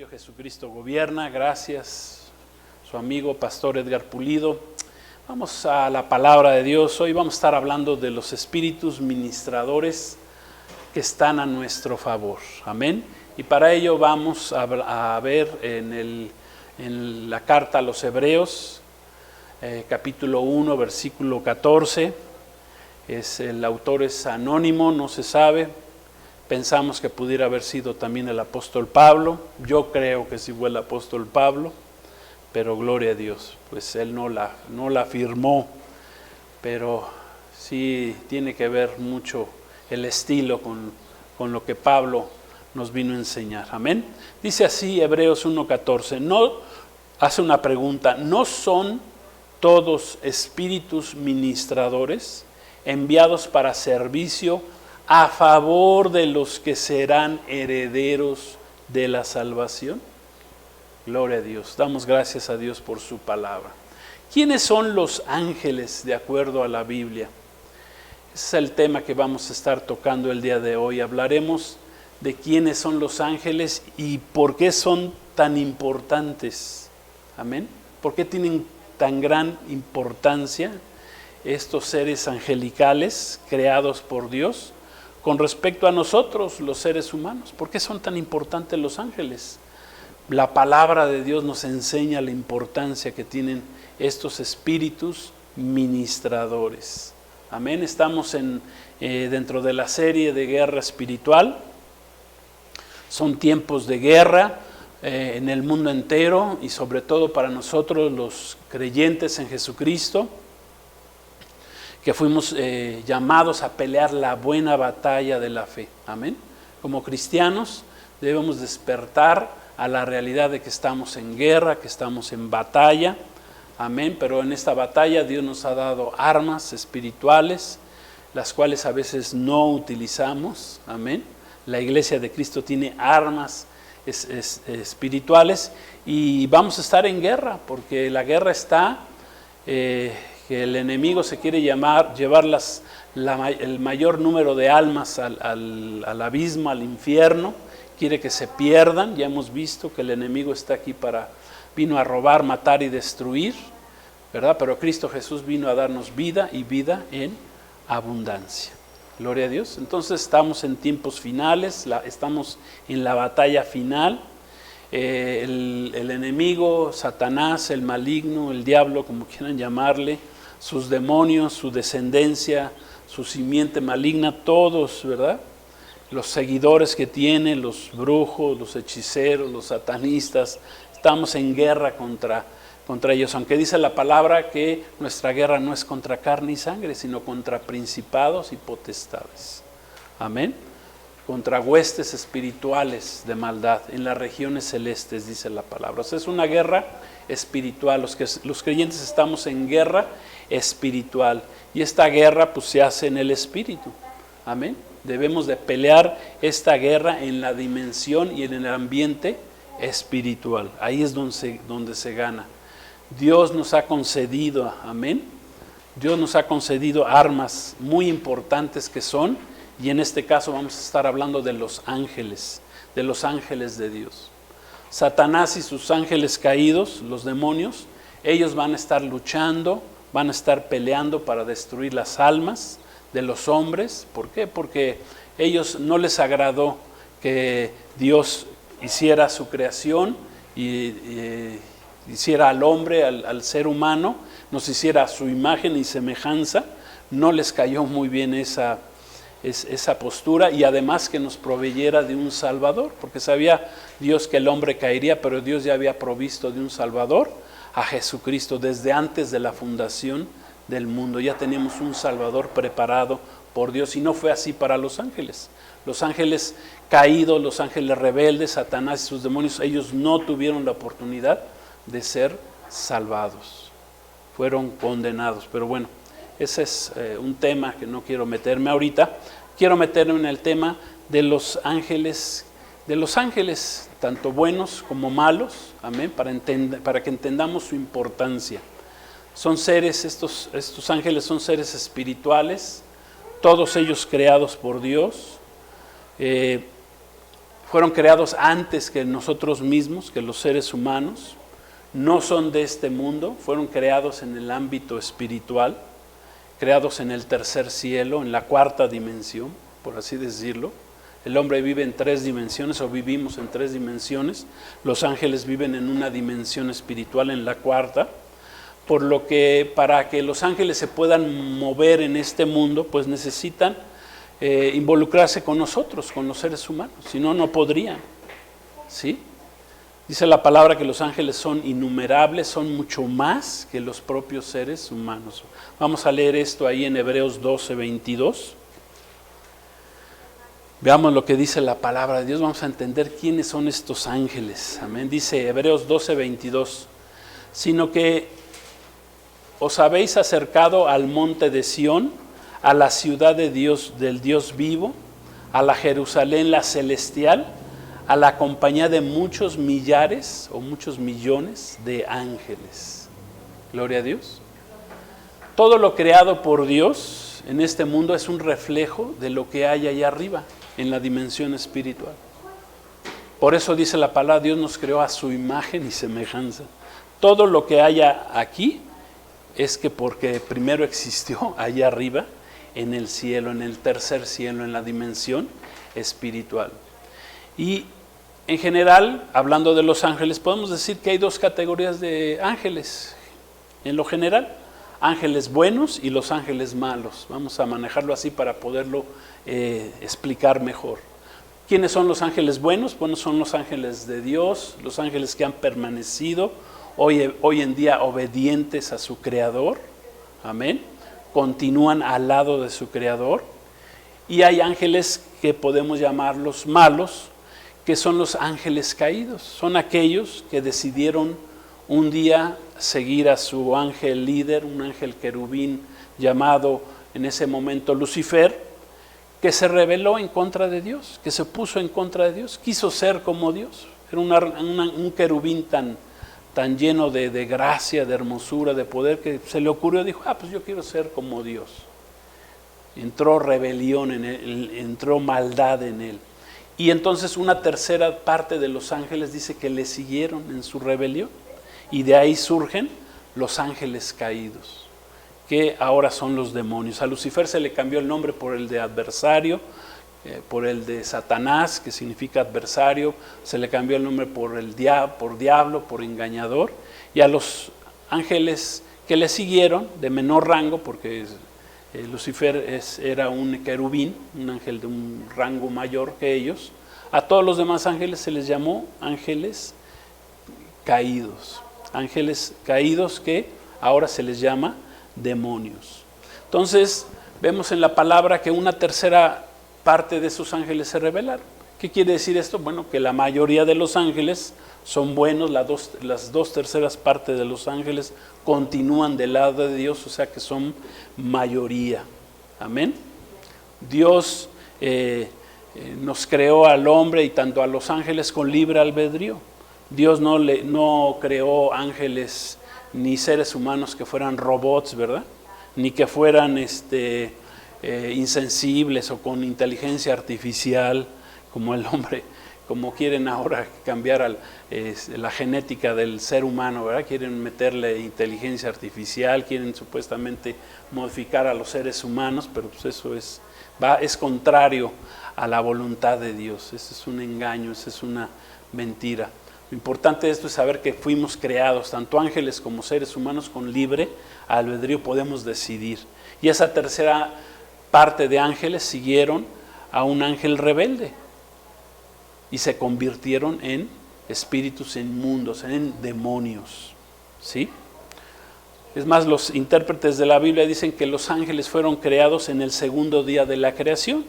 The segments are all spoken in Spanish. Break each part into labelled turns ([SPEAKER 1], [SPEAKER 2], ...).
[SPEAKER 1] Jesucristo gobierna. Gracias, su amigo Pastor Edgar Pulido. Vamos a la palabra de Dios. Hoy vamos a estar hablando de los espíritus ministradores que están a nuestro favor. Amén. Y para ello vamos a ver en la carta a los Hebreos, capítulo 1, versículo 14. El autor es anónimo, no se sabe. Pensamos que pudiera haber sido también el apóstol Pablo. Yo creo que sí fue el apóstol Pablo, pero gloria a Dios, pues él no la afirmó, pero sí tiene que ver mucho el estilo con lo que Pablo nos vino a enseñar. Amén. Dice así Hebreos 1:14. No, hace una pregunta: ¿no son todos espíritus ministradores enviados para servicio a favor de los que serán herederos de la salvación? Gloria a Dios. Damos gracias a Dios por su palabra. ¿Quiénes son los ángeles de acuerdo a la Biblia? Ese es el tema que vamos a estar tocando el día de hoy. Hablaremos de quiénes son los ángeles y por qué son tan importantes. Amén. ¿Por qué tienen tan gran importancia estos seres angelicales creados por Dios con respecto a nosotros, los seres humanos? ¿Por qué son tan importantes los ángeles? La palabra de Dios nos enseña la importancia que tienen estos espíritus ministradores. Amén. Estamos dentro de la serie de guerra espiritual. Son tiempos de guerra en el mundo entero y sobre todo para nosotros los creyentes en Jesucristo, que fuimos llamados a pelear la buena batalla de la fe. Amén. Como cristianos debemos despertar a la realidad de que estamos en guerra, que estamos en batalla. Amén. Pero en esta batalla Dios nos ha dado armas espirituales, las cuales a veces no utilizamos. Amén. La iglesia de Cristo tiene armas espirituales y vamos a estar en guerra, porque la guerra está... que el enemigo se quiere llevar el mayor número de almas al abismo, al infierno. Quiere que se pierdan. Ya hemos visto que el enemigo está aquí vino a robar, matar y destruir, ¿verdad? Pero Cristo Jesús vino a darnos vida y vida en abundancia. Gloria a Dios. Entonces estamos en tiempos finales, estamos en la batalla final. El enemigo, Satanás, el maligno, el diablo, como quieran llamarle, sus demonios, su descendencia, su simiente maligna, todos, ¿verdad? Los seguidores que tiene, los brujos, los hechiceros, los satanistas, estamos en guerra contra ellos, aunque dice la palabra que nuestra guerra no es contra carne y sangre, sino contra principados y potestades. Amén. Contra huestes espirituales de maldad en las regiones celestes, dice la palabra. O sea, es una guerra espiritual. Los creyentes estamos en guerra espiritual. Y esta guerra pues se hace en el espíritu. Amén. Debemos de pelear esta guerra en la dimensión y en el ambiente espiritual. Ahí es donde se gana. Dios nos ha concedido, amén. Dios nos ha concedido armas muy importantes que son, y en este caso vamos a estar hablando de los ángeles de Dios. Satanás y sus ángeles caídos, los demonios, ellos van a estar luchando, van a estar peleando para destruir las almas de los hombres. ¿Por qué? Porque ellos no les agradó que Dios hiciera su creación y hiciera al hombre, al ser humano, nos hiciera a su imagen y semejanza. No les cayó muy bien esa postura, y además que nos proveyera de un Salvador, porque sabía Dios que el hombre caería, pero Dios ya había provisto de un Salvador, a Jesucristo, desde antes de la fundación del mundo. Ya teníamos un Salvador preparado por Dios, y no fue así para los ángeles. Los ángeles caídos, los ángeles rebeldes, Satanás y sus demonios, ellos no tuvieron la oportunidad de ser salvados, fueron condenados. Pero bueno, ese es un tema que no quiero meterme ahorita. Quiero meterme en el tema de los ángeles, tanto buenos como malos, amén, para que entendamos su importancia. Son seres, estos ángeles son seres espirituales, todos ellos creados por Dios. fueron creados antes que nosotros mismos, que los seres humanos. No son de este mundo, fueron creados en el ámbito espiritual, creados en el tercer cielo, en la cuarta dimensión, por así decirlo. El hombre vive en 3 dimensiones, o vivimos en 3 dimensiones. Los ángeles viven en una dimensión espiritual, en la cuarta. Por lo que para que los ángeles se puedan mover en este mundo, pues necesitan involucrarse con nosotros, con los seres humanos. Si no, no podrían. ¿Sí? Dice la palabra que los ángeles son innumerables, son mucho más que los propios seres humanos. Vamos a leer esto ahí en Hebreos 12, 22. Veamos lo que dice la palabra de Dios, vamos a entender quiénes son estos ángeles. Amén. Dice Hebreos 12, 22. Sino que os habéis acercado al monte de Sión, a la ciudad de Dios, del Dios vivo, a la Jerusalén la celestial, a la compañía de muchos millares o muchos millones de ángeles. Gloria a Dios. Todo lo creado por Dios en este mundo es un reflejo de lo que hay allá arriba, en la dimensión espiritual. Por eso dice la palabra, Dios nos creó a su imagen y semejanza. Todo lo que haya aquí es que porque primero existió allá arriba, en el cielo, en el tercer cielo, en la dimensión espiritual. Y en general, hablando de los ángeles, podemos decir que hay 2 categorías de ángeles. En lo general, ángeles buenos y los ángeles malos. Vamos a manejarlo así para poderlo explicar mejor. ¿Quiénes son los ángeles buenos? Bueno, son los ángeles de Dios, los ángeles que han permanecido hoy en día obedientes a su Creador. Amén. Continúan al lado de su Creador. Y hay ángeles que podemos llamarlos malos, que son los ángeles caídos. Son aquellos que decidieron un día seguir a su ángel líder, un ángel querubín llamado en ese momento Lucifer, que se rebeló en contra de Dios, que se puso en contra de Dios, quiso ser como Dios. Era un querubín tan lleno de gracia, de hermosura, de poder, que se le ocurrió, dijo, pues yo quiero ser como Dios. Entró rebelión en él, entró maldad en él. Y entonces una tercera parte de los ángeles dice que le siguieron en su rebelión. Y de ahí surgen los ángeles caídos, que ahora son los demonios. A Lucifer se le cambió el nombre por el de adversario, por el de Satanás, que significa adversario. Se le cambió el nombre por diablo, por engañador. Y a los ángeles que le siguieron, de menor rango, porque Lucifer era un querubín, un ángel de un rango mayor que ellos. A todos los demás ángeles se les llamó ángeles caídos. Ángeles caídos que ahora se les llama demonios. Entonces, vemos en la palabra que una tercera parte de esos ángeles se rebelaron. ¿Qué quiere decir esto? Bueno, que la mayoría de los ángeles son buenos, las 2/3 partes de los ángeles continúan del lado de Dios, o sea que son mayoría. Amén. Dios nos creó al hombre y tanto a los ángeles con libre albedrío. Dios no creó ángeles ni seres humanos que fueran robots, ¿verdad? Ni que fueran insensibles o con inteligencia artificial, como el hombre, como quieren ahora cambiar la genética del ser humano, ¿verdad? Quieren meterle inteligencia artificial, quieren supuestamente modificar a los seres humanos, pero pues eso es contrario a la voluntad de Dios. Ese es un engaño, esa es una mentira. Lo importante de esto es saber que fuimos creados, tanto ángeles como seres humanos, con libre albedrío podemos decidir. Y esa tercera parte de ángeles siguieron a un ángel rebelde y se convirtieron en espíritus inmundos, en demonios. ¿Sí? Es más, los intérpretes de la Biblia dicen que los ángeles fueron creados en el segundo día de la creación,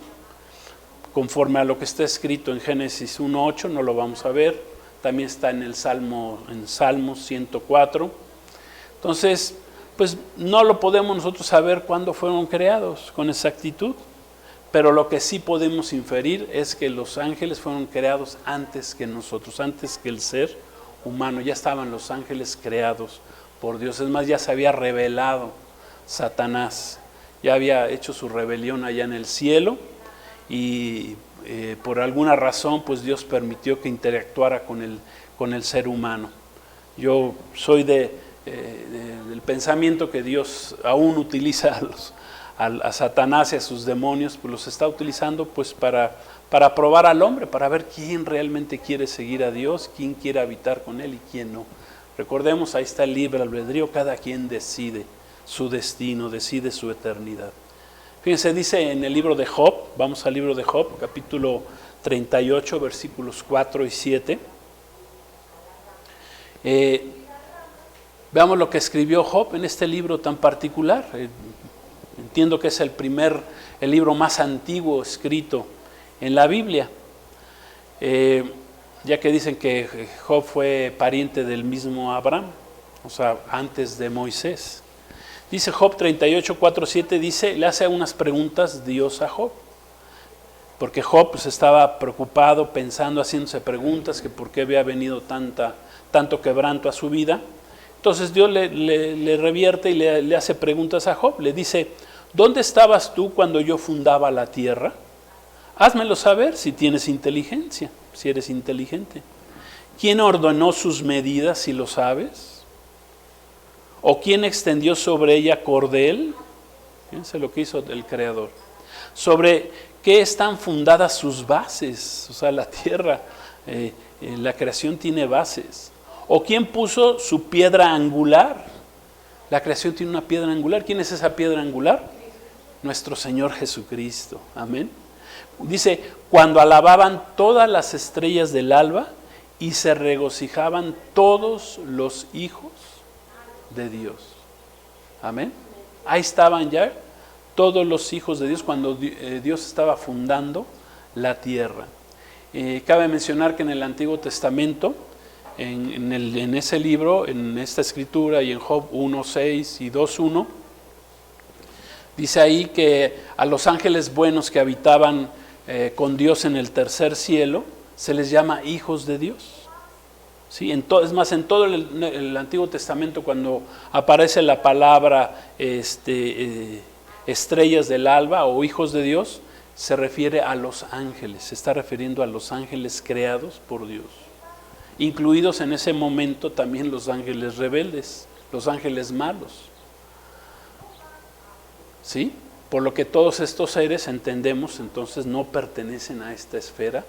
[SPEAKER 1] conforme a lo que está escrito en Génesis 1:8, no lo vamos a ver. También está en Salmos 104. Entonces, pues no lo podemos nosotros saber cuándo fueron creados con exactitud, pero lo que sí podemos inferir es que los ángeles fueron creados antes que nosotros, antes que el ser humano. Ya estaban los ángeles creados por Dios. Es más, ya se había revelado Satanás, ya había hecho su rebelión allá en el cielo, y por alguna razón pues Dios permitió que interactuara con el ser humano. Yo soy del pensamiento que Dios aún utiliza a Satanás y a sus demonios, pues los está utilizando pues para probar al hombre, para ver quién realmente quiere seguir a Dios, quién quiere habitar con Él y quién no. Recordemos, ahí está el libre albedrío, cada quien decide su destino, decide su eternidad. Fíjense, dice en el libro de Job, vamos al libro de Job, capítulo 38, versículos 4 y 7. Veamos lo que escribió Job en este libro tan particular. Entiendo que es el libro más antiguo escrito en la Biblia, ya que dicen que Job fue pariente del mismo Abraham, o sea, antes de Moisés. Dice Job 38, 4, 7, le hace unas preguntas Dios a Job, porque Job pues, estaba preocupado, pensando, haciéndose preguntas, que por qué había venido tanto quebranto a su vida. Entonces Dios le revierte y le hace preguntas a Job, le dice: ¿dónde estabas tú cuando yo fundaba la tierra? Házmelo saber si tienes inteligencia, si eres inteligente. ¿Quién ordenó sus medidas, si lo sabes? ¿O quién extendió sobre ella cordel? Fíjense lo que hizo el Creador. ¿Sobre qué están fundadas sus bases? O sea, la tierra, la creación tiene bases. ¿O quién puso su piedra angular? La creación tiene una piedra angular. ¿Quién es esa piedra angular? Nuestro Señor Jesucristo. Amén. Dice, cuando alababan todas las estrellas del alba y se regocijaban todos los hijos de Dios. Amén. Ahí estaban ya todos los hijos de Dios cuando Dios estaba fundando la tierra. Cabe mencionar que en el Antiguo Testamento, en ese libro, en esta escritura y en Job 1:6 y 2:1, dice ahí que a los ángeles buenos que habitaban con Dios en el tercer cielo se les llama hijos de Dios. ¿Sí? Es más, en todo el Antiguo Testamento, cuando aparece la palabra estrellas del alba o hijos de Dios, se refiere a los ángeles, se está refiriendo a los ángeles creados por Dios, incluidos en ese momento también los ángeles rebeldes, los ángeles malos. ¿Sí? Por lo que todos estos seres, entendemos, entonces no pertenecen a esta esfera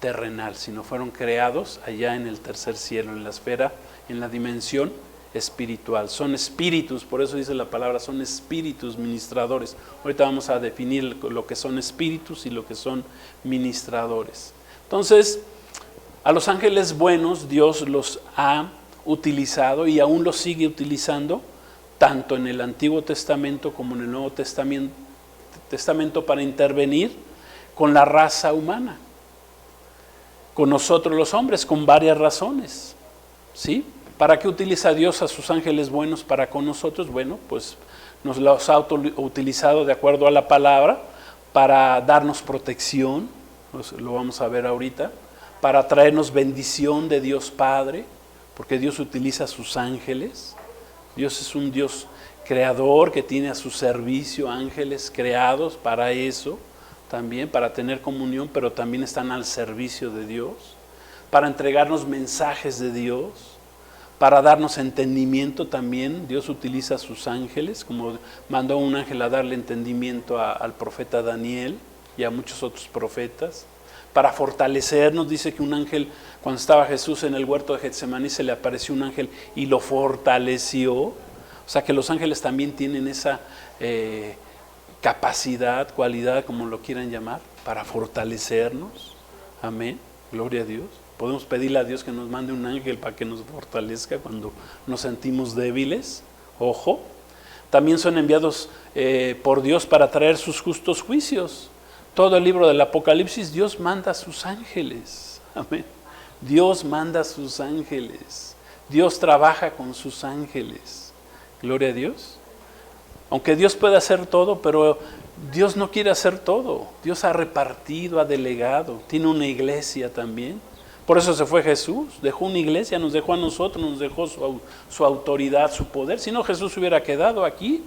[SPEAKER 1] terrenal, sino fueron creados allá en el tercer cielo, en la esfera, en la dimensión espiritual. Son espíritus, por eso dice la palabra, son espíritus ministradores. Ahorita vamos a definir lo que son espíritus y lo que son ministradores. Entonces, a los ángeles buenos Dios los ha utilizado y aún los sigue utilizando, tanto en el Antiguo Testamento como en el Nuevo Testamento para intervenir con la raza humana, con nosotros los hombres, con varias razones. ¿Sí? ¿Para qué utiliza Dios a sus ángeles buenos para con nosotros? Bueno, pues nos los ha utilizado de acuerdo a la palabra para darnos protección, lo vamos a ver ahorita, para traernos bendición de Dios Padre, porque Dios utiliza a sus ángeles. Dios es un Dios creador que tiene a su servicio ángeles creados para eso, también para tener comunión, pero también están al servicio de Dios, para entregarnos mensajes de Dios, para darnos entendimiento también. Dios utiliza a sus ángeles, como mandó un ángel a darle entendimiento al profeta Daniel y a muchos otros profetas, para fortalecernos. Dice que un ángel, cuando estaba Jesús en el huerto de Getsemaní, se le apareció un ángel y lo fortaleció. O sea que los ángeles también tienen esa capacidad, cualidad, como lo quieran llamar, para fortalecernos. Amén, gloria a Dios. Podemos pedirle a Dios que nos mande un ángel para que nos fortalezca cuando nos sentimos débiles. Ojo, también son enviados por Dios para traer sus justos juicios. Todo el libro del Apocalipsis, Dios manda a sus ángeles. Amén. Dios manda a sus ángeles. Dios trabaja con sus ángeles. Gloria a Dios. Aunque Dios puede hacer todo, pero Dios no quiere hacer todo. Dios ha repartido, ha delegado. Tiene una iglesia también. Por eso se fue Jesús. Dejó una iglesia, nos dejó a nosotros, nos dejó su autoridad, su poder. Si no, Jesús hubiera quedado aquí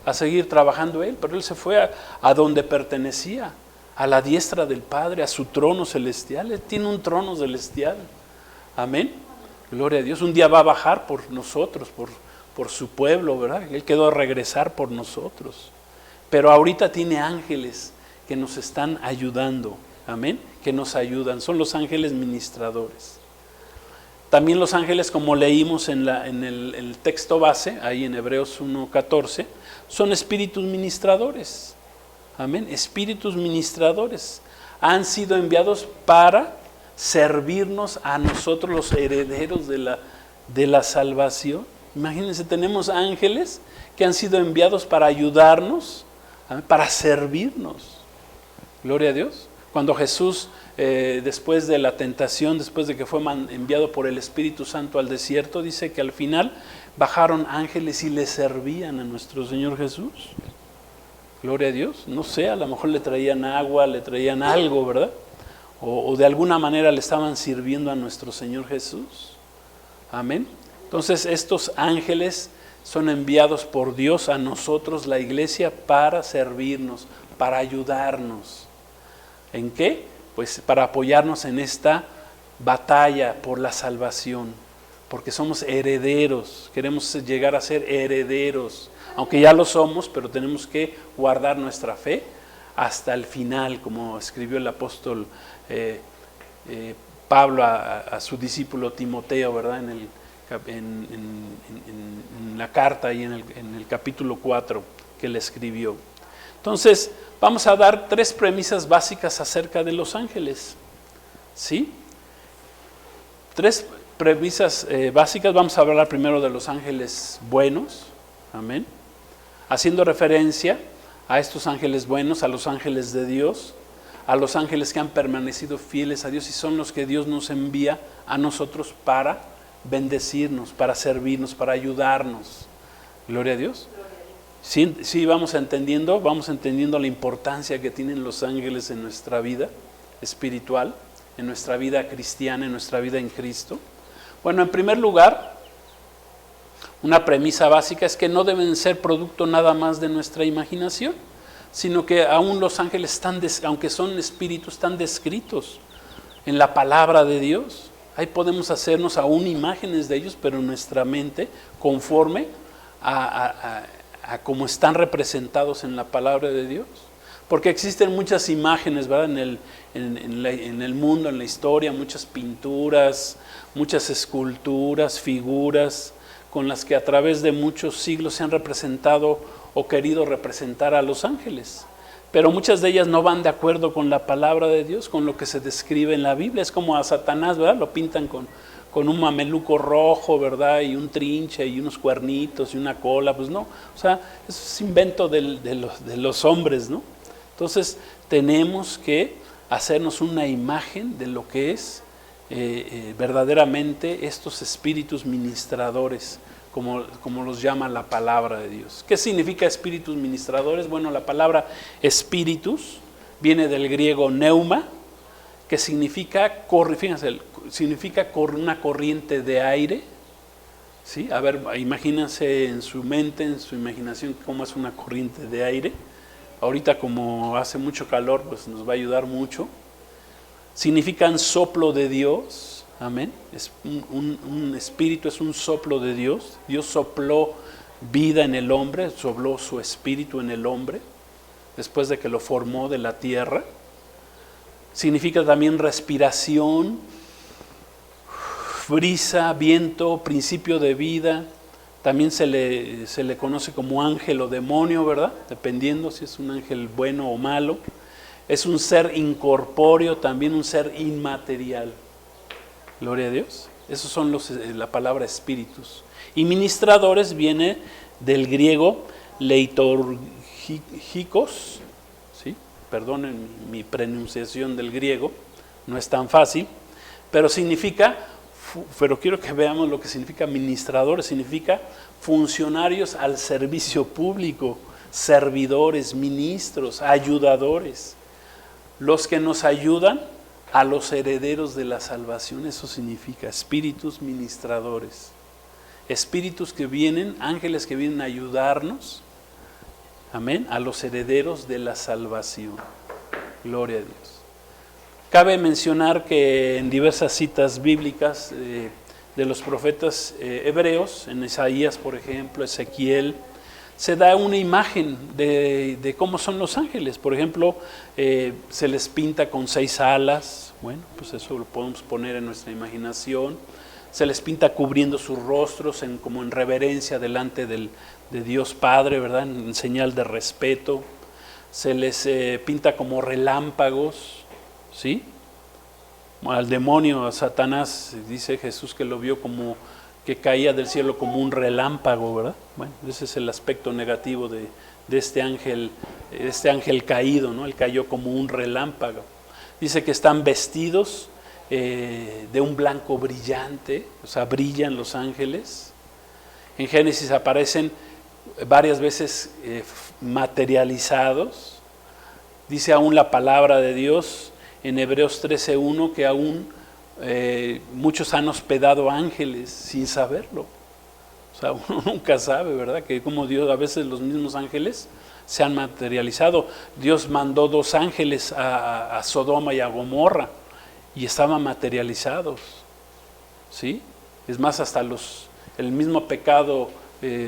[SPEAKER 1] a seguir trabajando Él. Pero Él se fue a donde pertenecía, a la diestra del Padre, a su trono celestial. Él tiene un trono celestial. Amén. Gloria a Dios. Un día va a bajar por nosotros, por su pueblo, ¿verdad? Él quedó a regresar por nosotros. Pero ahorita tiene ángeles que nos están ayudando. Amén. Que nos ayudan. Son los ángeles ministradores. También los ángeles, como leímos en el texto base, ahí en Hebreos 1:14, son espíritus ministradores. Amén. Espíritus ministradores han sido enviados para servirnos a nosotros, los herederos de la salvación. Imagínense, tenemos ángeles que han sido enviados para ayudarnos, para servirnos. Gloria a Dios. Cuando Jesús, después de la tentación, después de que fue enviado por el Espíritu Santo al desierto, dice que al final bajaron ángeles y le servían a nuestro Señor Jesús. Gloria a Dios. No sé, a lo mejor le traían agua, le traían algo, ¿verdad? O de alguna manera le estaban sirviendo a nuestro Señor Jesús. Amén. Entonces estos ángeles son enviados por Dios a nosotros, la iglesia, para servirnos, para ayudarnos. ¿En qué? Pues para apoyarnos en esta batalla por la salvación, porque somos herederos, queremos llegar a ser herederos, aunque ya lo somos, pero tenemos que guardar nuestra fe hasta el final, como escribió el apóstol Pablo a su discípulo Timoteo, ¿verdad? En la carta y en el capítulo 4 que le escribió. Entonces, vamos a dar 3 premisas básicas acerca de los ángeles. ¿Sí? 3 premisas básicas. Vamos a hablar primero de los ángeles buenos. Amén. Haciendo referencia a estos ángeles buenos, a los ángeles de Dios, a los ángeles que han permanecido fieles a Dios y son los que Dios nos envía a nosotros para bendecirnos, para servirnos, para ayudarnos. Gloria a Dios. Sí, vamos entendiendo la importancia que tienen los ángeles en nuestra vida espiritual, en nuestra vida cristiana, en nuestra vida en Cristo. Bueno, en primer lugar, una premisa básica es que no deben ser producto nada más de nuestra imaginación, sino que aún los ángeles, aunque son espíritus, están descritos en la palabra de Dios. Ahí podemos hacernos aún imágenes de ellos, pero en nuestra mente, conforme a cómo están representados en la palabra de Dios. Porque existen muchas imágenes, ¿verdad? En el mundo, en la historia, muchas pinturas, muchas esculturas, figuras, con las que a través de muchos siglos se han representado o querido representar a los ángeles. Pero muchas de ellas no van de acuerdo con la palabra de Dios, con lo que se describe en la Biblia. Es como a Satanás, ¿verdad? Lo pintan con un mameluco rojo, ¿verdad? Y un trinche y unos cuernitos y una cola. Pues no, o sea, eso es invento de los hombres, ¿no? Entonces tenemos que hacernos una imagen de lo que es verdaderamente estos espíritus ministradores, como los llama la palabra de Dios. ¿Qué significa espíritus ministradores? Bueno, la palabra espíritus viene del griego neuma, que significa, fíjense, significa una corriente de aire. ¿Sí? A ver, imagínense en su mente, en su imaginación, cómo es una corriente de aire. Ahorita, como hace mucho calor, pues nos va a ayudar mucho. Significan soplo de Dios. Amén. Un espíritu es un soplo de Dios. Dios sopló vida en el hombre, sopló su espíritu en el hombre, después de que lo formó de la tierra. Significa también respiración, brisa, viento, principio de vida. También se le conoce como ángel o demonio, ¿verdad? Dependiendo si es un ángel bueno o malo. Es un ser incorpóreo, también un ser inmaterial. Gloria a Dios. Esos son la palabra espíritus. Y ministradores viene del griego leitorgikos, ¿sí? Perdonen mi pronunciación del griego, no es tan fácil, pero quiero que veamos lo que significa ministradores. Significa funcionarios al servicio público, servidores, ministros, ayudadores, los que nos ayudan a los herederos de la salvación. Eso significa espíritus ministradores, espíritus que vienen, ángeles que vienen a ayudarnos, amén, a los herederos de la salvación. Gloria a Dios. Cabe mencionar que en diversas citas bíblicas de los profetas hebreos, en Isaías, por ejemplo, Ezequiel, se da una imagen de cómo son los ángeles. Por ejemplo, se les pinta con 6 alas. Bueno, pues eso lo podemos poner en nuestra imaginación. Se les pinta cubriendo sus rostros como en reverencia delante de Dios Padre, ¿verdad? En señal de respeto. Se les pinta como relámpagos, ¿sí? Al demonio, a Satanás, dice Jesús que lo vio como que caía del cielo como un relámpago, ¿verdad? Bueno, ese es el aspecto negativo de este ángel caído, ¿no? Él cayó como un relámpago. Dice que están vestidos de un blanco brillante, o sea, brillan los ángeles. En Génesis aparecen varias veces materializados. Dice aún la palabra de Dios en Hebreos 13:1 que aún muchos han hospedado ángeles sin saberlo. O sea, uno nunca sabe, ¿verdad? Que como Dios, a veces los mismos ángeles se han materializado. Dios mandó 2 ángeles a Sodoma y a Gomorra y estaban materializados, ¿sí? Es más, hasta el mismo pecado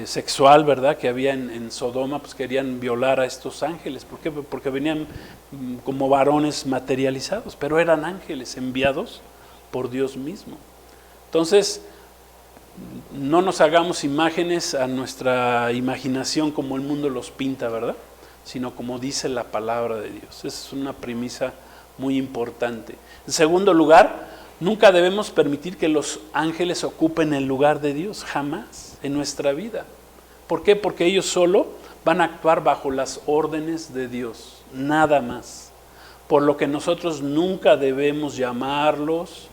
[SPEAKER 1] sexual, ¿verdad?, que había en Sodoma, pues querían violar a estos ángeles. ¿Por qué? Porque venían como varones materializados, pero eran ángeles enviados por Dios mismo. Entonces, no nos hagamos imágenes a nuestra imaginación como el mundo los pinta, ¿verdad?, sino como dice la palabra de Dios. Esa es una premisa muy importante. En segundo lugar, nunca debemos permitir que los ángeles ocupen el lugar de Dios, jamás en nuestra vida. ¿Por qué? Porque ellos solo van a actuar bajo las órdenes de Dios, nada más. Por lo que nosotros nunca debemos llamarlos,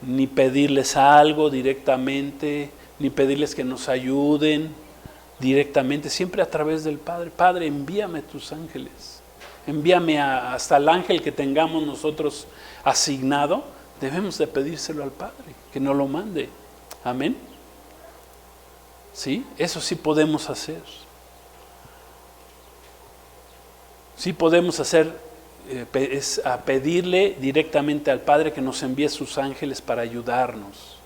[SPEAKER 1] ni pedirles algo directamente, ni pedirles que nos ayuden directamente, siempre a través del Padre. Padre, envíame tus ángeles, envíame hasta el ángel que tengamos nosotros asignado. Debemos de pedírselo al Padre, que nos lo mande. Amén. ¿Sí? Eso sí podemos hacer. Sí podemos hacer, es a pedirle directamente al Padre que nos envíe sus ángeles para ayudarnos.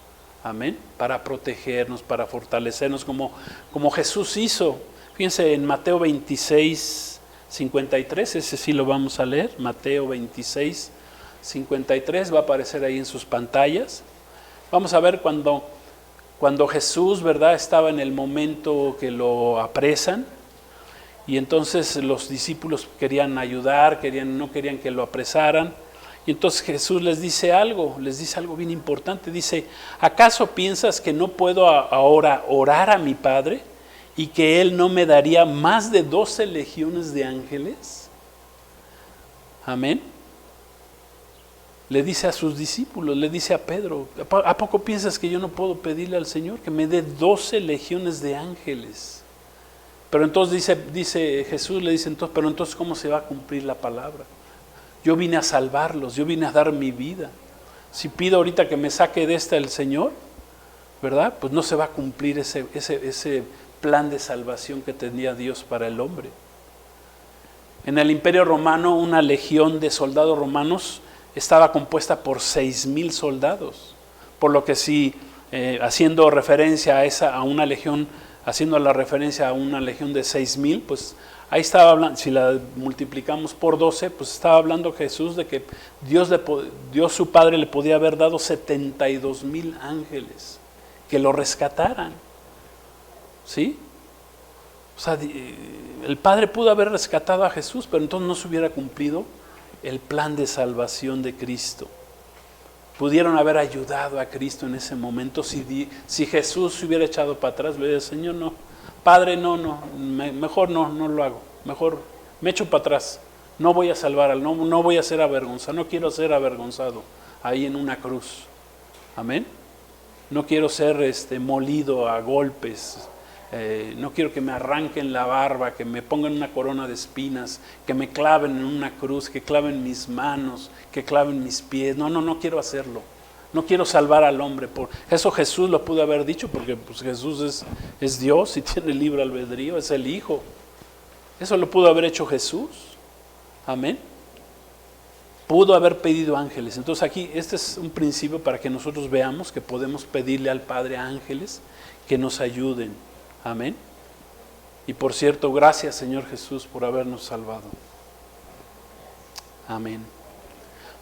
[SPEAKER 1] Amén. Para protegernos, para fortalecernos, como Jesús hizo. Fíjense en Mateo 26:53, ese sí lo vamos a leer. Mateo 26:53 va a aparecer ahí en sus pantallas. Vamos a ver cuando Jesús, ¿verdad?, estaba en el momento que lo apresan, y entonces los discípulos querían ayudar, no querían que lo apresaran, y entonces Jesús les dice algo bien importante. Dice: ¿acaso piensas que no puedo ahora orar a mi Padre y que Él no me daría más de 12 legiones de ángeles? Amén. Le dice a sus discípulos, le dice a Pedro: ¿a poco piensas que yo no puedo pedirle al Señor que me dé 12 legiones de ángeles? Pero entonces dice Jesús, le dice entonces, pero entonces ¿cómo se va a cumplir la palabra? Yo vine a salvarlos, yo vine a dar mi vida. Si pido ahorita que me saque de esta el Señor, ¿verdad?, pues no se va a cumplir ese plan de salvación que tenía Dios para el hombre. En el Imperio Romano, una legión de soldados romanos estaba compuesta por 6,000 soldados, por lo que si haciendo referencia a una legión, haciendo la referencia a una legión de 6,000, pues ahí estaba hablando, si la multiplicamos por 12, pues estaba hablando Jesús de que Dios su Padre le podía haber dado 72,000 ángeles que lo rescataran, ¿sí? O sea, el Padre pudo haber rescatado a Jesús, pero entonces no se hubiera cumplido el plan de salvación de Cristo. Pudieron haber ayudado a Cristo en ese momento si Jesús se hubiera echado para atrás, le hubiera dicho: Señor, no, Padre, mejor no lo hago, mejor me echo para atrás, no voy a salvar, no voy a ser avergonzado, no quiero ser avergonzado ahí en una cruz. Amén. No quiero ser molido a golpes. No quiero que me arranquen la barba, que me pongan una corona de espinas, que me claven en una cruz, que claven mis manos, que claven mis pies. No quiero hacerlo. No quiero salvar al hombre. Por eso Jesús lo pudo haber dicho, porque pues, Jesús es Dios y tiene libre albedrío, es el Hijo. Eso lo pudo haber hecho Jesús. Amén. pudo haber pedido ángeles. Entonces aquí, este es un principio para que nosotros veamos que podemos pedirle al Padre ángeles que nos ayuden. Amén. Y por cierto, gracias Señor Jesús por habernos salvado. Amén.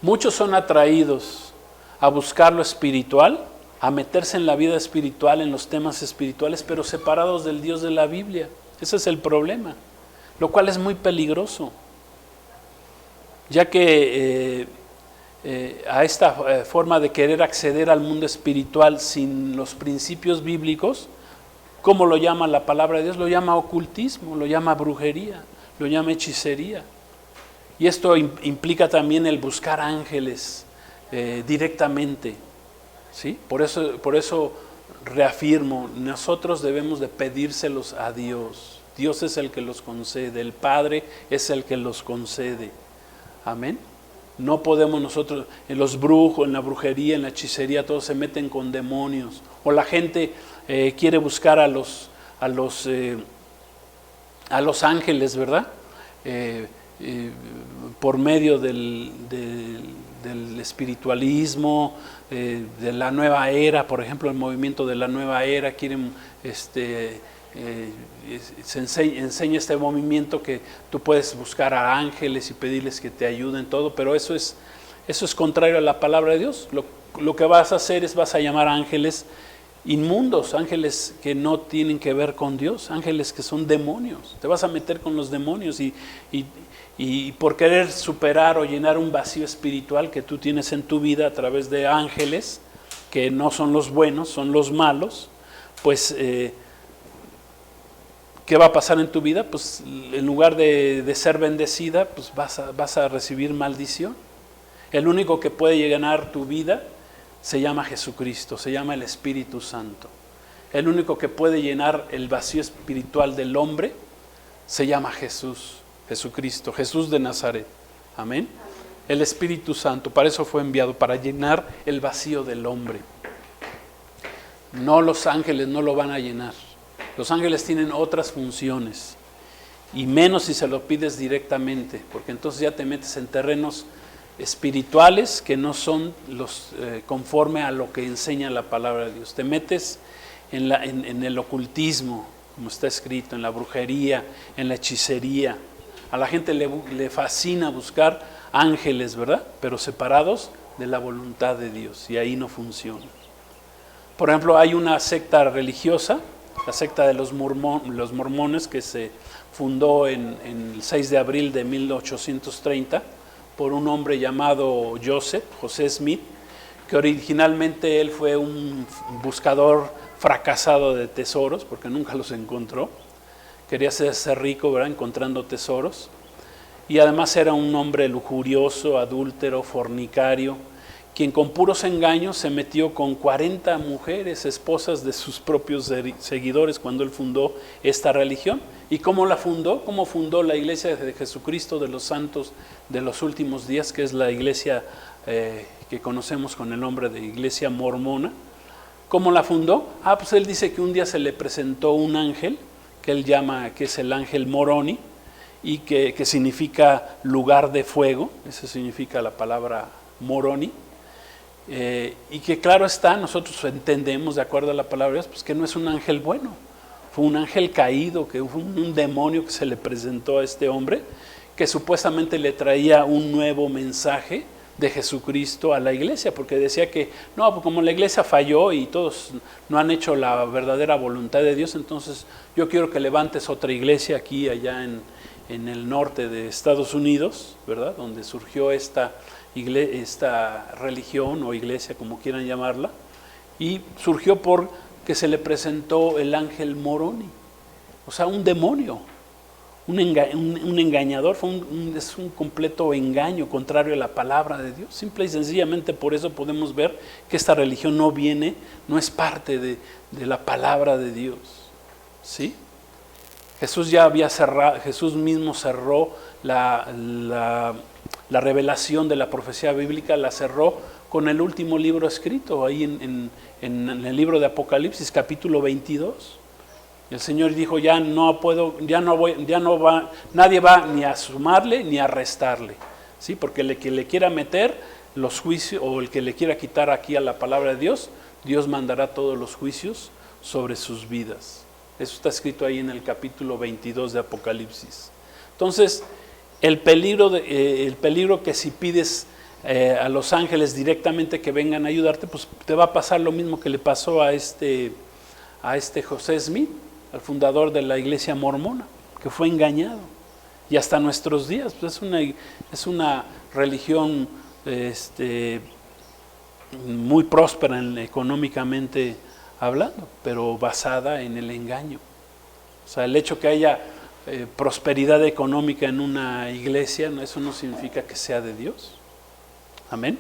[SPEAKER 1] Muchos son atraídos a buscar lo espiritual, a meterse en la vida espiritual, en los temas espirituales, pero separados del Dios de la Biblia. Ese es el problema, lo cual es muy peligroso, ya que a esta forma de querer acceder al mundo espiritual sin los principios bíblicos, ¿cómo lo llama la palabra de Dios? Lo llama ocultismo, lo llama brujería, lo llama hechicería. Y esto implica también el buscar ángeles directamente, ¿sí? Por eso reafirmo, nosotros debemos de pedírselos a Dios. Dios es el que los concede, el Padre es el que los concede. Amén. No podemos nosotros, en los brujos, en la brujería, en la hechicería, todos se meten con demonios. O la gente quiere buscar a los ángeles, ¿verdad? Por medio del espiritualismo, de la nueva era, por ejemplo, el movimiento de la nueva era, quieren enseña este movimiento que tú puedes buscar a ángeles y pedirles que te ayuden todo, pero eso es contrario a la palabra de Dios. Lo que vas a hacer es vas a llamar a ángeles inmundos, ángeles que no tienen que ver con Dios, ángeles que son demonios. Te vas a meter con los demonios y por querer superar o llenar un vacío espiritual que tú tienes en tu vida a través de ángeles que no son los buenos, son los malos, pues ¿qué va a pasar en tu vida? Pues en lugar de ser bendecida, pues vas a recibir maldición. El único que puede llenar tu vida se llama Jesucristo, se llama el Espíritu Santo. El único que puede llenar el vacío espiritual del hombre se llama Jesucristo, Jesús de Nazaret. Amén. El Espíritu Santo, para eso fue enviado, para llenar el vacío del hombre. No, los ángeles no lo van a llenar. Los ángeles tienen otras funciones, y menos si se lo pides directamente, porque entonces ya te metes en terrenos espirituales que no son los conforme a lo que enseña la palabra de Dios. Te metes en el ocultismo, como está escrito, en la brujería, en la hechicería. A la gente le fascina buscar ángeles, ¿verdad? Pero separados de la voluntad de Dios, y ahí no funciona. Por ejemplo, hay una secta religiosa, la secta de los mormones, que se fundó en el 6 de abril de 1830 por un hombre llamado José Smith, que originalmente él fue un buscador fracasado de tesoros, porque nunca los encontró. Quería ser rico, ¿verdad?, encontrando tesoros. Y además era un hombre lujurioso, adúltero, fornicario, quien con puros engaños se metió con 40 mujeres, esposas de sus propios seguidores cuando él fundó esta religión. ¿Y cómo la fundó? ¿Cómo fundó la iglesia de Jesucristo de los santos de los últimos días, que es la iglesia que conocemos con el nombre de iglesia mormona? ¿Cómo la fundó? Pues él dice que un día se le presentó un ángel, que él llama, que es el ángel Moroni, y que significa lugar de fuego. Eso significa la palabra Moroni. Y que claro está, nosotros entendemos de acuerdo a la palabra de Dios, pues que no es un ángel bueno, fue un ángel caído, que fue un demonio que se le presentó a este hombre, que supuestamente le traía un nuevo mensaje de Jesucristo a la iglesia, porque decía que no, pues como la iglesia falló y todos no han hecho la verdadera voluntad de Dios, entonces yo quiero que levantes otra iglesia aquí, allá en el norte de Estados Unidos, ¿verdad?, donde surgió esta religión o iglesia, como quieran llamarla, y surgió porque se le presentó el ángel Moroni, o sea, un demonio, un engañador. Es un completo engaño contrario a la palabra de Dios. Simple y sencillamente por eso podemos ver que esta religión no es parte de la palabra de Dios, ¿sí? Jesús mismo cerró la revelación de la profecía bíblica, la cerró con el último libro escrito, ahí en el libro de Apocalipsis, capítulo 22. El Señor dijo, nadie va ni a sumarle ni a restarle. ¿sí? Porque el que le quiera meter los juicios, o el que le quiera quitar aquí a la palabra de Dios, Dios mandará todos los juicios sobre sus vidas. Eso está escrito ahí en el capítulo 22 de Apocalipsis. Entonces, el peligro que si pides a los ángeles directamente que vengan a ayudarte, pues te va a pasar lo mismo que le pasó a este José Smith, al fundador de la iglesia mormona, que fue engañado. Y hasta nuestros días, pues es una religión muy próspera económicamente hablando, pero basada en el engaño. O sea, el hecho que haya prosperidad económica en una iglesia, eso no significa que sea de Dios. Amén.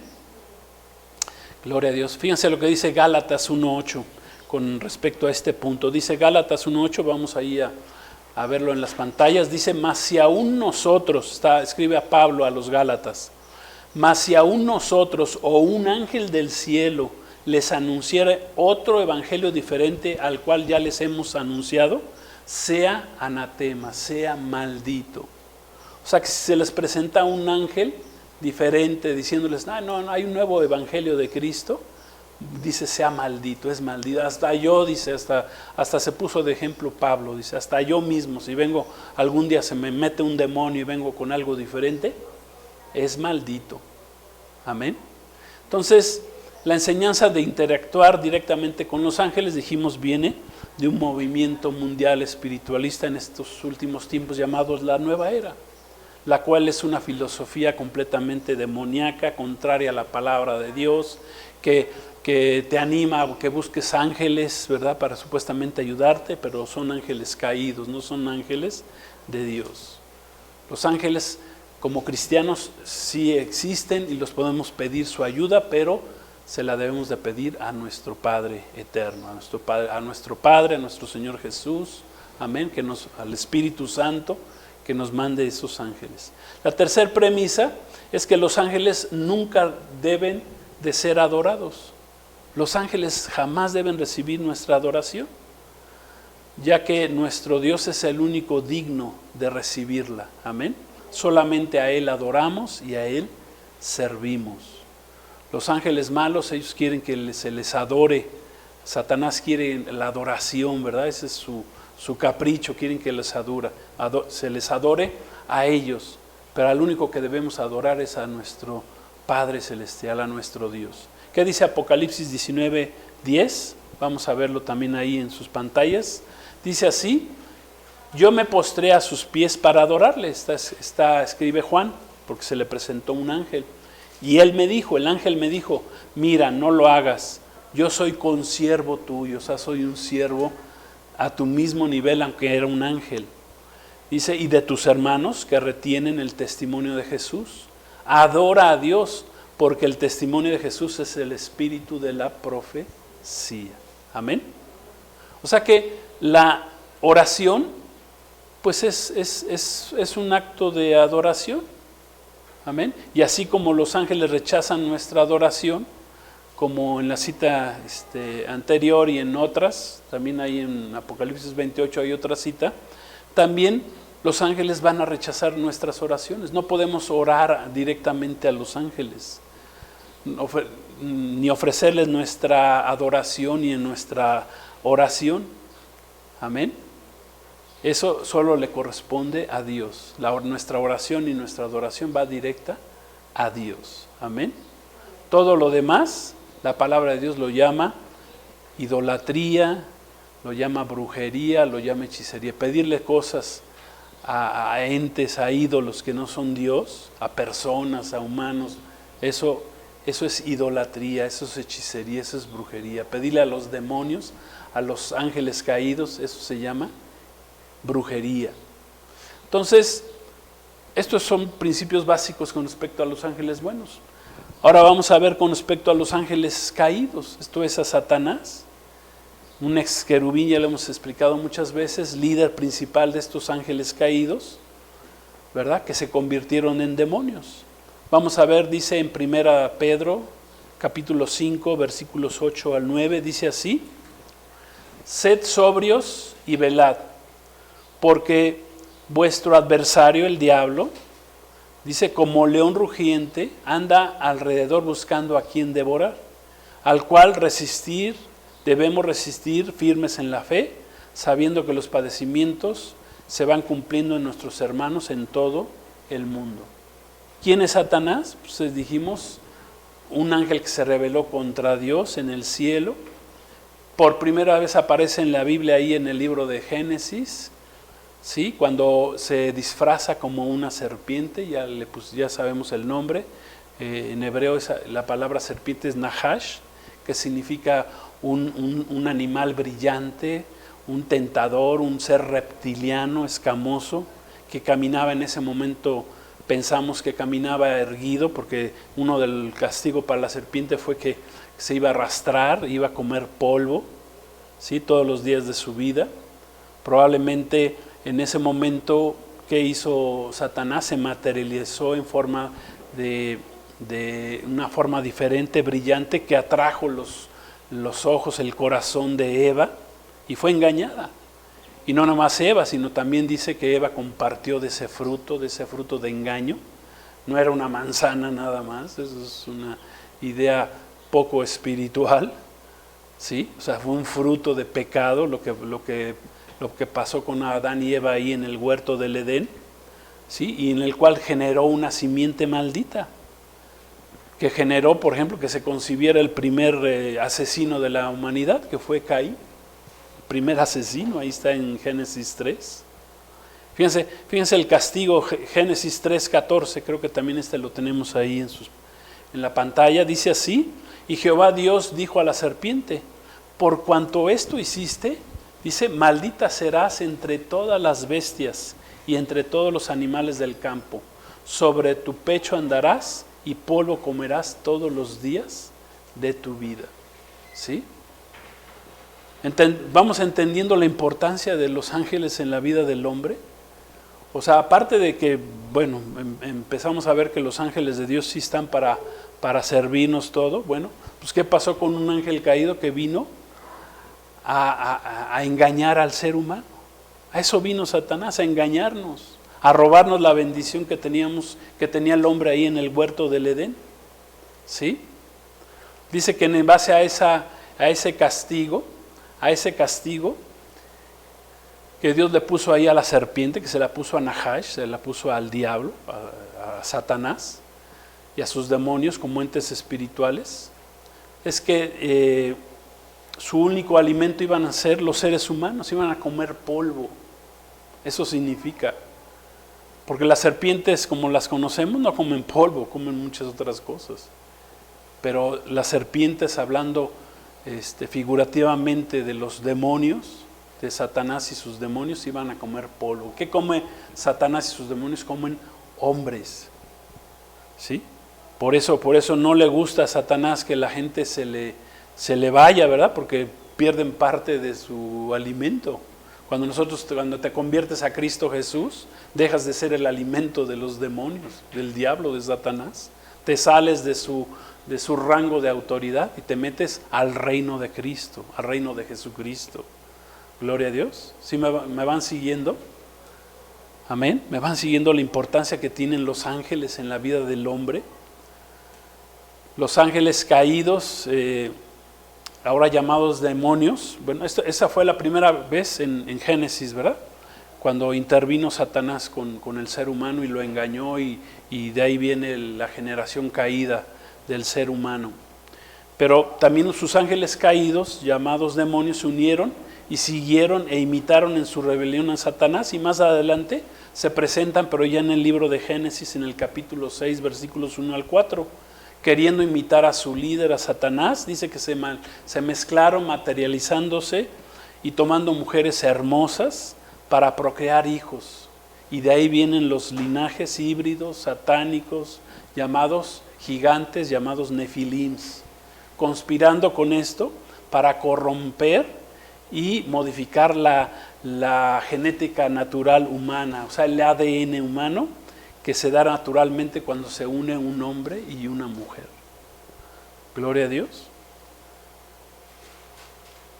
[SPEAKER 1] Gloria a Dios. Fíjense lo que dice Gálatas 1:8 con respecto a este punto. Dice Gálatas 1:8, vamos ahí a verlo en las pantallas. Dice, mas si aún nosotros, escribe a Pablo a los Gálatas, mas si aún nosotros o un ángel del cielo les anunciara otro evangelio diferente al cual ya les hemos anunciado, sea anatema, sea maldito. O sea que si se les presenta un ángel diferente diciéndoles, no, hay un nuevo evangelio de Cristo, dice sea maldito, es maldito. Hasta yo, dice, hasta se puso de ejemplo Pablo, dice, hasta yo mismo, si vengo, algún día se me mete un demonio y vengo con algo diferente, es maldito. Amén. Entonces, la enseñanza de interactuar directamente con los ángeles, dijimos, viene de un movimiento mundial espiritualista en estos últimos tiempos llamados la Nueva Era, la cual es una filosofía completamente demoníaca, contraria a la palabra de Dios, que te anima a que busques ángeles, ¿verdad?, para supuestamente ayudarte, pero son ángeles caídos, no son ángeles de Dios. Los ángeles, como cristianos, sí existen y los podemos pedir su ayuda, pero se la debemos de pedir a nuestro Padre eterno, a nuestro Padre, a nuestro Señor Jesús, amén, al Espíritu Santo, que nos mande esos ángeles. La tercera premisa es que los ángeles nunca deben de ser adorados. Los ángeles jamás deben recibir nuestra adoración, ya que nuestro Dios es el único digno de recibirla, amén. Solamente a Él adoramos y a Él servimos. Los ángeles malos, ellos quieren que se les adore. Satanás quiere la adoración, ¿verdad? Ese es su capricho, quieren que se les adore a ellos. Pero al único que debemos adorar es a nuestro Padre Celestial, a nuestro Dios. ¿Qué dice Apocalipsis 19:10? Vamos a verlo también ahí en sus pantallas. Dice así, yo me postré a sus pies para adorarle. Escribe Juan, porque se le presentó un ángel. Y el ángel me dijo, mira, no lo hagas, yo soy consiervo tuyo, o sea, soy un siervo a tu mismo nivel, aunque era un ángel. Dice, y de tus hermanos que retienen el testimonio de Jesús, adora a Dios, porque el testimonio de Jesús es el espíritu de la profecía. Amén. O sea que la oración, pues es un acto de adoración. Amén. Y así como los ángeles rechazan nuestra adoración, como en la cita anterior y en otras, también ahí en Apocalipsis 28 hay otra cita, también los ángeles van a rechazar nuestras oraciones. No podemos orar directamente a los ángeles, ni ofrecerles nuestra adoración y en nuestra oración. Amén. Eso solo le corresponde a Dios. Nuestra oración y nuestra adoración va directa a Dios. Amén. Todo lo demás, la palabra de Dios lo llama idolatría, lo llama brujería, lo llama hechicería. Pedirle cosas a entes, a ídolos que no son Dios, a personas, a humanos, eso es idolatría, eso es hechicería, eso es brujería. Pedirle a los demonios, a los ángeles caídos, eso se llama brujería. Entonces, estos son principios básicos con respecto a los ángeles buenos. Ahora vamos a ver con respecto a los ángeles caídos. Esto es a Satanás, un ex querubín, ya lo hemos explicado muchas veces, líder principal de estos ángeles caídos, ¿verdad?, que se convirtieron en demonios. Vamos a ver, dice en 1 Pedro, capítulo 5, versículos 8 al 9, dice así, sed sobrios y velad, porque vuestro adversario, el diablo, Dice, como león rugiente, anda alrededor buscando a quien devorar, al cual debemos resistir firmes en la fe, sabiendo que los padecimientos se van cumpliendo en nuestros hermanos en todo el mundo. ¿Quién es Satanás? Pues dijimos, un ángel que se rebeló contra Dios en el cielo. Por primera vez aparece en la Biblia ahí en el libro de Génesis, ¿sí? Cuando se disfraza como una serpiente, ya sabemos el nombre. En hebreo la palabra serpiente es Nahash, que significa un animal brillante, un tentador, un ser reptiliano, escamoso, que caminaba en ese momento, pensamos que caminaba erguido, porque uno del castigo para la serpiente fue que se iba a arrastrar, iba a comer polvo, ¿sí? Todos los días de su vida. Probablemente en ese momento, ¿qué hizo Satanás? Se materializó en forma de una forma diferente, brillante, que atrajo los ojos, el corazón de Eva, y fue engañada. Y no nomás Eva, sino también dice que Eva compartió de ese fruto de engaño. No era una manzana nada más, eso es una idea poco espiritual, ¿sí? O sea, fue un fruto de pecado lo que pasó con Adán y Eva ahí en el huerto del Edén, ¿sí? Y en el cual generó una simiente maldita, que generó, por ejemplo, que se concibiera el primer asesino de la humanidad, que fue Caín. Primer asesino, ahí está en Génesis 3. Fíjense el castigo, Génesis 3:14, creo que también lo tenemos ahí en la pantalla. Dice así: y Jehová Dios dijo a la serpiente, por cuanto esto hiciste, dice, maldita serás entre todas las bestias y entre todos los animales del campo. Sobre tu pecho andarás y polvo comerás todos los días de tu vida. ¿Sí? Vamos entendiendo la importancia de los ángeles en la vida del hombre. O sea, aparte de que, bueno, empezamos a ver que los ángeles de Dios sí están para servirnos todo. Bueno, pues ¿qué pasó con un ángel caído que vino a engañar al ser humano? A eso vino Satanás, a engañarnos, a robarnos la bendición que tenía el hombre ahí en el huerto del Edén. ¿Sí? Dice que en base a ese castigo que Dios le puso ahí a la serpiente, que se la puso a Nahash, se la puso al diablo, a Satanás y a sus demonios como entes espirituales, es que su único alimento iban a ser los seres humanos, iban a comer polvo. Eso significa, porque las serpientes como las conocemos no comen polvo, comen muchas otras cosas, pero las serpientes, hablando figurativamente de los demonios, de Satanás y sus demonios, iban a comer polvo. ¿Qué come Satanás y sus demonios? Comen hombres, ¿sí? Por eso no le gusta a Satanás que la gente se le vaya, ¿verdad? Porque pierden parte de su alimento. Cuando te conviertes a Cristo Jesús, dejas de ser el alimento de los demonios, del diablo, de Satanás. Te sales de su rango de autoridad y te metes al reino de Cristo, al reino de Jesucristo. Gloria a Dios. ¿Sí me van siguiendo? Amén. ¿Me van siguiendo la importancia que tienen los ángeles en la vida del hombre? Los ángeles caídos, ahora llamados demonios. Bueno, esa fue la primera vez en Génesis, ¿verdad? Cuando intervino Satanás con el ser humano y lo engañó, y de ahí viene la generación caída del ser humano. Pero también sus ángeles caídos, llamados demonios, se unieron y siguieron e imitaron en su rebelión a Satanás, y más adelante se presentan, pero ya en el libro de Génesis, en el capítulo 6, versículos 1 al 4, queriendo imitar a su líder, a Satanás. Dice que se mezclaron, materializándose y tomando mujeres hermosas para procrear hijos. Y de ahí vienen los linajes híbridos, satánicos, llamados gigantes, llamados nefilims, conspirando con esto para corromper y modificar la genética natural humana, o sea, el ADN humano, que se da naturalmente cuando se une un hombre y una mujer. Gloria a Dios.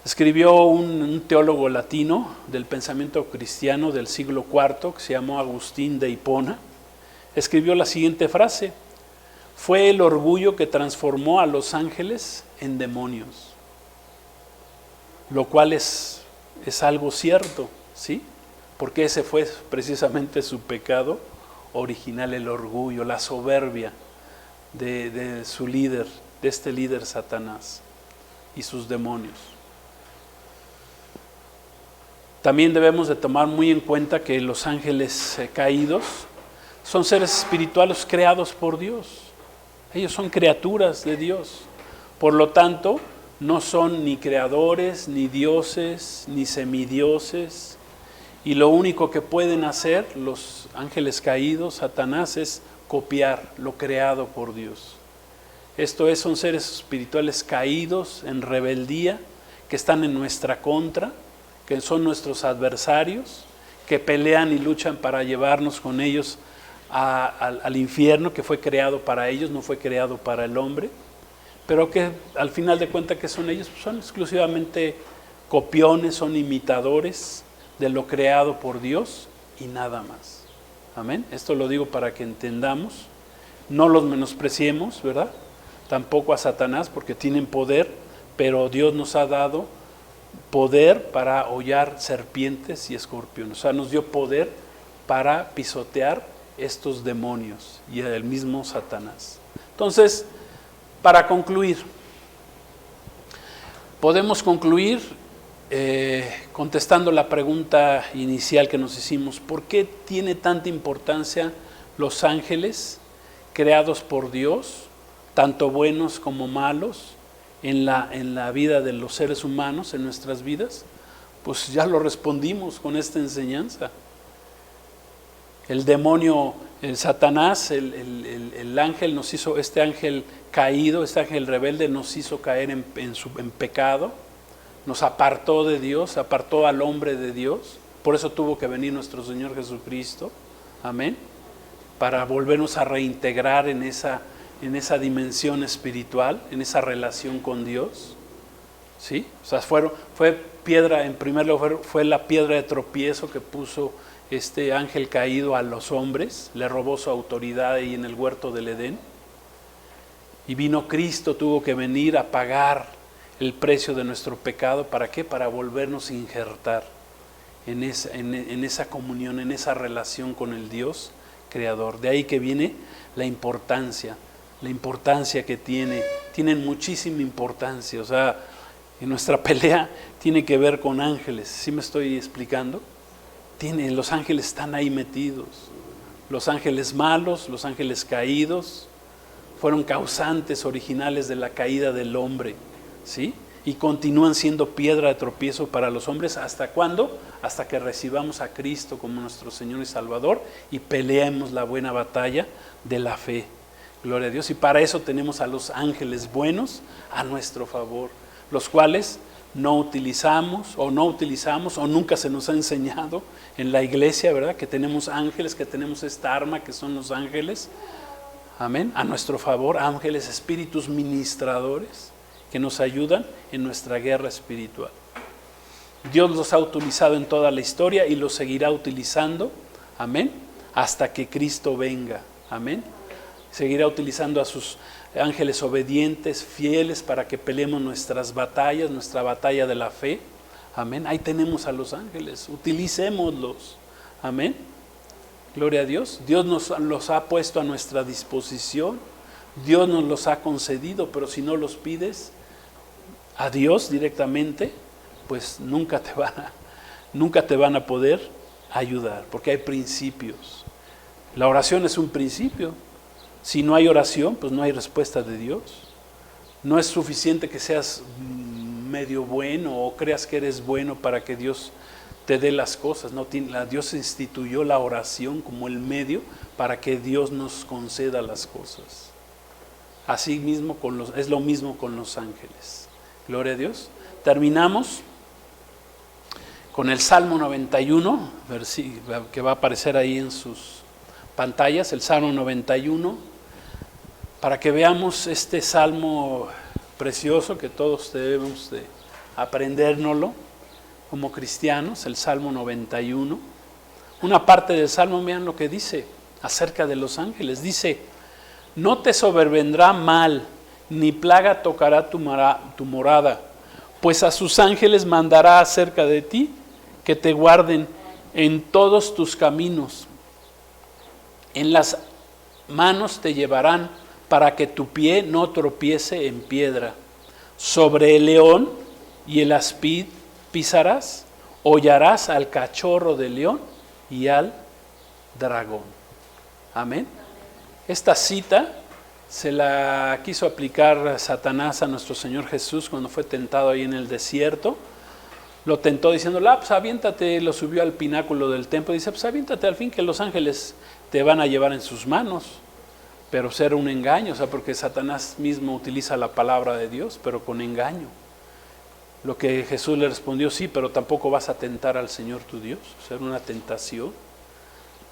[SPEAKER 1] Escribió un teólogo latino del pensamiento cristiano del siglo IV, que se llamó Agustín de Hipona. escribió la siguiente frase: fue el orgullo que transformó a los ángeles en demonios. Lo cual es algo cierto, ¿sí? Porque ese fue precisamente su pecado original, el orgullo, la soberbia de su líder, de este líder Satanás y sus demonios. También debemos de tomar muy en cuenta que los ángeles caídos son seres espirituales creados por Dios. Ellos son criaturas de Dios. Por lo tanto, no son ni creadores, ni dioses, ni semidioses. Y lo único que pueden hacer los ángeles caídos, Satanás, es copiar lo creado por Dios. Esto es, son seres espirituales caídos en rebeldía, que están en nuestra contra, que son nuestros adversarios, que pelean y luchan para llevarnos con ellos al infierno, que fue creado para ellos, no fue creado para el hombre, pero que al final de cuentas, ¿qué son ellos? Son exclusivamente copiones, son imitadores de lo creado por Dios y nada más. Amén. Esto lo digo para que entendamos, no los menospreciemos, ¿verdad? Tampoco a Satanás, porque tienen poder, pero Dios nos ha dado poder para hollar serpientes y escorpiones. O sea, nos dio poder para pisotear estos demonios y el mismo Satanás. Entonces, para concluir, podemos concluir contestando la pregunta inicial que nos hicimos: ¿por qué tiene tanta importancia los ángeles creados por Dios, tanto buenos como malos, en la vida de los seres humanos, en nuestras vidas? Pues ya lo respondimos con esta enseñanza. El demonio, el Satanás, el ángel nos hizo, este ángel caído, este ángel rebelde nos hizo caer en pecado, nos apartó de Dios, apartó al hombre de Dios. Por eso tuvo que venir nuestro Señor Jesucristo, amén, para volvernos a reintegrar en esa dimensión espiritual, en esa relación con Dios, ¿sí? O sea, fue piedra, en primer lugar, fue la piedra de tropiezo que puso este ángel caído a los hombres, le robó su autoridad ahí en el huerto del Edén, y vino Cristo, tuvo que venir a pagar el precio de nuestro pecado. ¿Para qué? Para volvernos a injertar en esa comunión, en esa relación con el Dios creador. De ahí que viene la importancia que tienen muchísima importancia. O sea, en nuestra pelea tiene que ver con ángeles. ¿Sí me estoy explicando? Los ángeles están ahí metidos. Los ángeles malos, los ángeles caídos, fueron causantes originales de la caída del hombre, ¿sí? Y continúan siendo piedra de tropiezo para los hombres. ¿Hasta cuándo? Hasta que recibamos a Cristo como nuestro Señor y Salvador y peleemos la buena batalla de la fe. Gloria a Dios. Y para eso tenemos a los ángeles buenos a nuestro favor, los cuales no utilizamos o nunca se nos ha enseñado en la iglesia, ¿verdad? Que tenemos ángeles, que tenemos esta arma que son los ángeles, amén, a nuestro favor, ángeles, espíritus ministradores que nos ayudan en nuestra guerra espiritual. Dios los ha utilizado en toda la historia y los seguirá utilizando, amén, hasta que Cristo venga, amén. Seguirá utilizando a sus ángeles obedientes, fieles, para que peleemos nuestras batallas, nuestra batalla de la fe, amén. Ahí tenemos a los ángeles, utilicémoslos, amén. Gloria a Dios. Dios nos los ha puesto a nuestra disposición, Dios nos los ha concedido, pero si no los pides a Dios directamente, pues nunca te van a poder ayudar, porque hay principios. La oración es un principio. Si no hay oración, pues no hay respuesta de Dios. No es suficiente que seas medio bueno o creas que eres bueno para que Dios te dé las cosas. No, Dios instituyó la oración como el medio para que Dios nos conceda las cosas. Así mismo es lo mismo con los ángeles. Gloria a Dios. Terminamos con el Salmo 91, que va a aparecer ahí en sus pantallas, el Salmo 91, para que veamos este salmo precioso que todos debemos de aprendérnoslo como cristianos, el Salmo 91. Una parte del salmo, vean lo que dice: acerca de los ángeles. Dice, no te sobrevendrá mal, ni plaga tocará tu morada, pues a sus ángeles mandará acerca de ti, que te guarden en todos tus caminos. En las manos te llevarán, para que tu pie no tropiece en piedra. Sobre el león y el aspid pisarás, hollarás al cachorro del león y al dragón. Amén. Esta cita se la quiso aplicar Satanás a nuestro Señor Jesús cuando fue tentado ahí en el desierto. Lo tentó diciendo, pues aviéntate, lo subió al pináculo del templo. Dice, pues aviéntate al fin que los ángeles te van a llevar en sus manos. Pero era un engaño, porque Satanás mismo utiliza la palabra de Dios, pero con engaño. Lo que Jesús le respondió, sí, pero tampoco vas a tentar al Señor tu Dios. Era una tentación.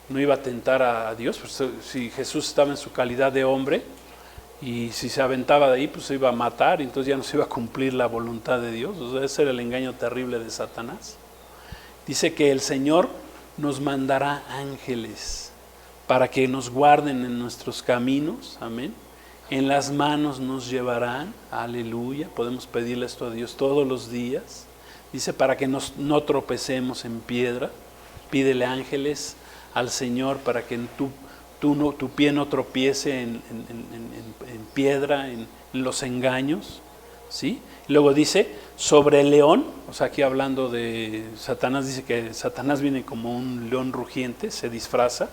[SPEAKER 1] No iba a tentar a Dios, pues si Jesús estaba en su calidad de hombre, y si se aventaba de ahí, pues se iba a matar, y entonces ya no se iba a cumplir la voluntad de Dios. Ese era el engaño terrible de Satanás. Dice que el Señor nos mandará ángeles para que nos guarden en nuestros caminos, amén. En las manos nos llevarán, aleluya. Podemos pedirle esto a Dios todos los días. Dice, para que no tropecemos en piedra. Pídele ángeles al Señor para que tu pie no tropiece en piedra, en los engaños, ¿sí? Luego dice, sobre el león, aquí hablando de Satanás, dice que Satanás viene como un león rugiente, se disfraza.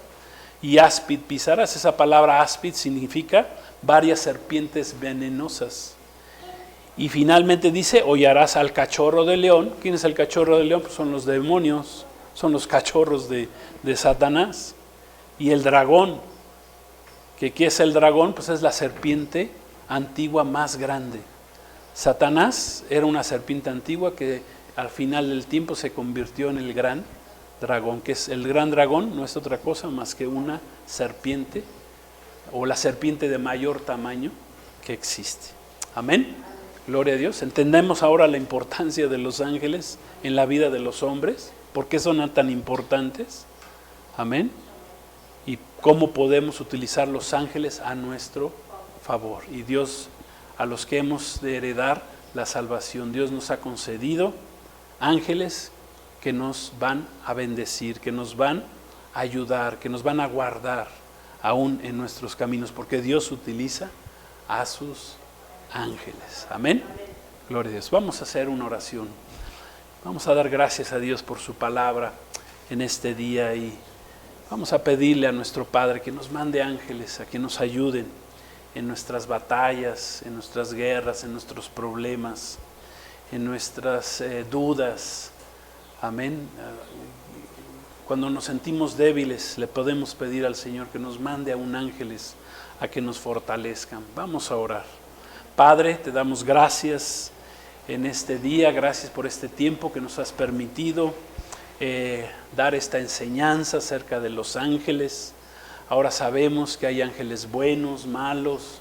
[SPEAKER 1] Y áspid pisarás, esa palabra áspid significa varias serpientes venenosas. Y finalmente dice, hollarás al cachorro de león. ¿Quién es el cachorro de león? Pues son los demonios, son los cachorros de Satanás. Y el dragón, ¿qué es el dragón? Pues es la serpiente antigua más grande. Satanás era una serpiente antigua que al final del tiempo se convirtió en el gran dragón, que es el gran dragón, no es otra cosa más que una serpiente, o la serpiente de mayor tamaño que existe. Amén. Gloria a Dios. Entendemos ahora la importancia de los ángeles en la vida de los hombres, por qué son tan importantes. Amén. Y cómo podemos utilizar los ángeles a nuestro favor. Y Dios, a los que hemos de heredar la salvación, Dios nos ha concedido ángeles que nos van a bendecir, que nos van a ayudar, que nos van a guardar aún en nuestros caminos, porque Dios utiliza a sus ángeles. Amén. Gloria a Dios. Vamos a hacer una oración. Vamos a dar gracias a Dios por su palabra en este día y vamos a pedirle a nuestro Padre que nos mande ángeles a que nos ayuden en nuestras batallas, en nuestras guerras, en nuestros problemas, en nuestras dudas. Amén. Cuando nos sentimos débiles, le podemos pedir al Señor que nos mande aún ángeles a que nos fortalezcan. Vamos a orar. Padre, te damos gracias en este día, gracias por este tiempo que nos has permitido dar esta enseñanza acerca de los ángeles. Ahora sabemos que hay ángeles buenos, malos,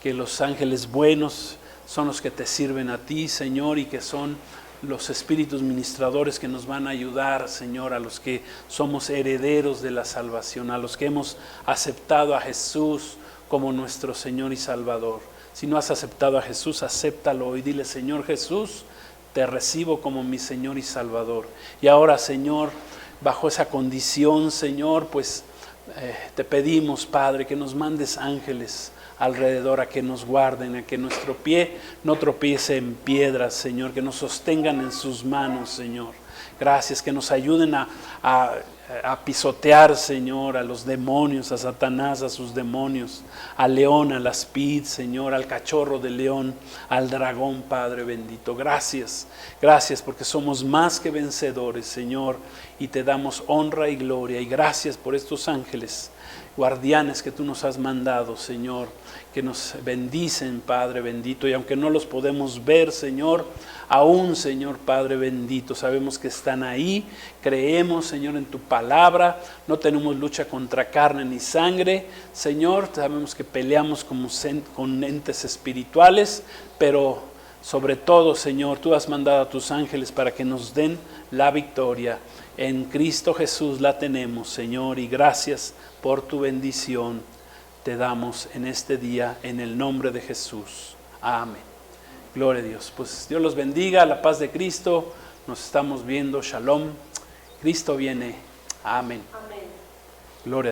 [SPEAKER 1] que los ángeles buenos son los que te sirven a ti, Señor, y que son los espíritus ministradores que nos van a ayudar, Señor, a los que somos herederos de la salvación, a los que hemos aceptado a Jesús como nuestro Señor y Salvador. Si no has aceptado a Jesús, acéptalo y dile, Señor Jesús, te recibo como mi Señor y Salvador. Y ahora, Señor, bajo esa condición, Señor, pues te pedimos, Padre, que nos mandes ángeles alrededor a que nos guarden, a que nuestro pie no tropiece en piedras, Señor, que nos sostengan en sus manos, Señor. Gracias, que nos ayuden a pisotear, Señor, a los demonios, a Satanás, a sus demonios, al león, al aspid, Señor, al cachorro del león, al dragón, Padre bendito. Gracias, gracias porque somos más que vencedores, Señor, y te damos honra y gloria. Y gracias por estos ángeles guardianes que tú nos has mandado, Señor, que nos bendicen, Padre bendito, y aunque no los podemos ver, Señor, aún, Señor Padre bendito, sabemos que están ahí, creemos, Señor, en tu palabra, no tenemos lucha contra carne ni sangre, Señor, sabemos que peleamos con entes espirituales, pero sobre todo, Señor, tú has mandado a tus ángeles para que nos den la victoria. En Cristo Jesús la tenemos, Señor, y gracias por tu bendición te damos en este día, en el nombre de Jesús. Amén. Gloria a Dios. Pues Dios los bendiga, la paz de Cristo. Nos estamos viendo. Shalom. Cristo viene. Amén.
[SPEAKER 2] Amén.
[SPEAKER 1] Gloria a Dios.